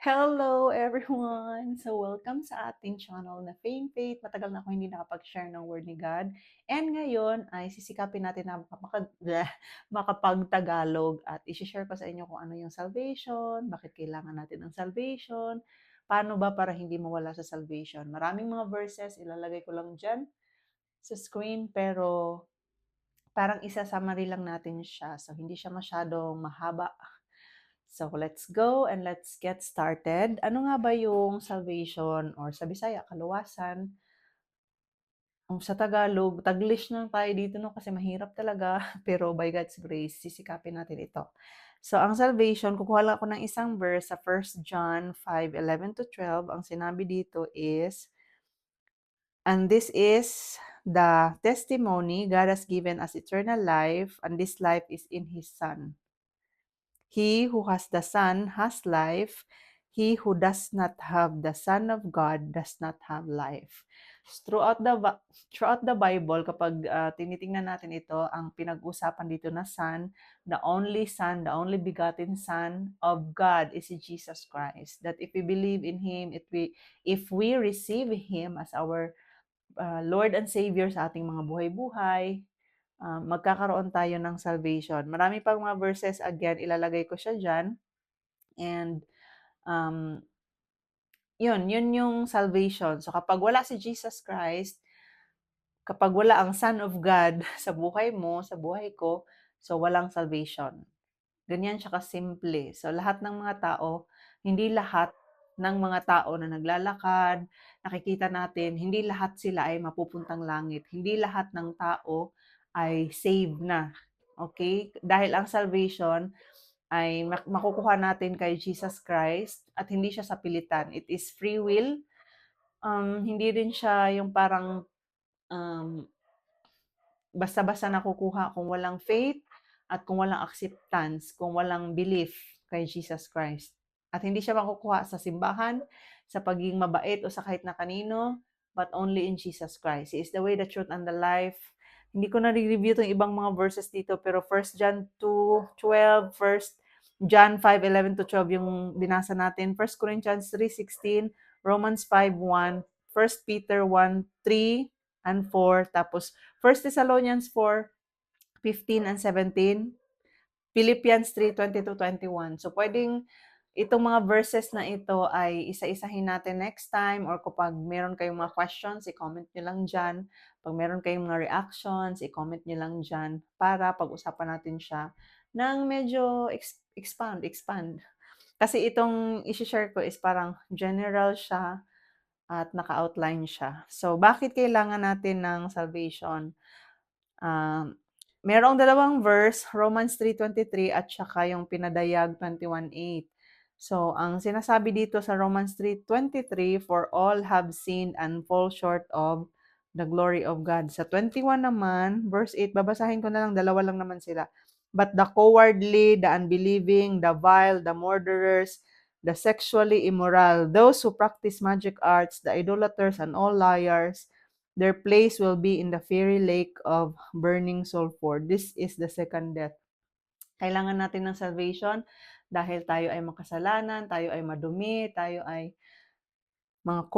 Hello everyone! So welcome sa ating channel na Fame Faith. Matagal na ako hindi nakapag-share ng Word ni God. And ngayon ay sisikapin natin na makapag-Tagalog at isi-share ko sa inyo kung ano yung salvation, bakit kailangan natin ng salvation, paano ba para hindi mawala sa salvation. Maraming mga verses, ilalagay ko lang dyan sa screen, pero parang isa-summary lang natin siya. So hindi siya masyadong mahaba. So, let's go and let's get started. Ano nga ba yung salvation or sa Bisaya, kaluwasan? Sa Tagalog, Taglish lang tayo dito no kasi mahirap talaga. Pero by God's grace, sisikapin natin ito. So, ang salvation, kukuha lang ako ng isang verse sa 1 John 5:11-12. Ang sinabi dito is, "And this is the testimony God has given us eternal life, and this life is in His Son. He who has the Son has life. He who does not have the Son of God does not have life." Throughout the Bible, kapag tinitingnan natin ito, ang pinag-usapan dito na Son, Son, the only begotten Son of God is si Jesus Christ. That if we believe in Him, if we receive Him as our Lord and Savior sa ating mga buhay-buhay, magkakaroon tayo ng salvation. Marami pang mga verses, again, ilalagay ko siya dyan. And, yun yung salvation. So, kapag wala si Jesus Christ, kapag wala ang Son of God sa buhay mo, sa buhay ko, so walang salvation. Ganyan siya kasimple. So, lahat ng mga tao, hindi lahat ng mga tao na naglalakad, nakikita natin, hindi lahat sila ay mapupuntang langit. Hindi lahat ng tao ay saved na. Okay? Dahil ang salvation ay makukuha natin kay Jesus Christ at hindi siya sa pilitan. It is free will. Hindi rin siya yung parang um, basta-basta nakukuha kung walang faith at kung walang acceptance, kung walang belief kay Jesus Christ. At hindi siya makukuha sa simbahan, sa pagiging mabait o sa kahit na kanino, but only in Jesus Christ. He is the way, the truth, and the life. Hindi ko na review itong ibang mga verses dito, pero 1 John 2:12, 1 John 5:11-12 yung binasa natin, 1 Corinthians 3:16, Romans 5:1, 1 Peter 1:3 and 4, tapos 1 Thessalonians 4:15 and 17, Philippians 3:20-21. So, pwedeng itong mga verses na ito ay isa-isahin natin next time, or kapag meron kayong mga questions, i-comment nyo lang dyan. Pag meron kayong mga reactions, i-comment nyo lang dyan para pag-usapan natin siya ng medyo expand. Kasi itong isi-share ko is parang general siya at naka-outline siya. So, bakit kailangan natin ng salvation? Um, Merong dalawang verse, Romans 3:23 at saka yung pinadayag 21:8. So, ang sinasabi dito sa Romans 3:23, "For all have sinned and fall short of the glory of God." Sa 21 naman, verse 8, babasahin ko na lang, dalawa lang naman sila. "But the cowardly, the unbelieving, the vile, the murderers, the sexually immoral, those who practice magic arts, the idolaters, and all liars, their place will be in the fiery lake of burning sulfur. This is the second death." Kailangan natin ng salvation dahil tayo ay makasalanan, tayo ay madumi, tayo ay mga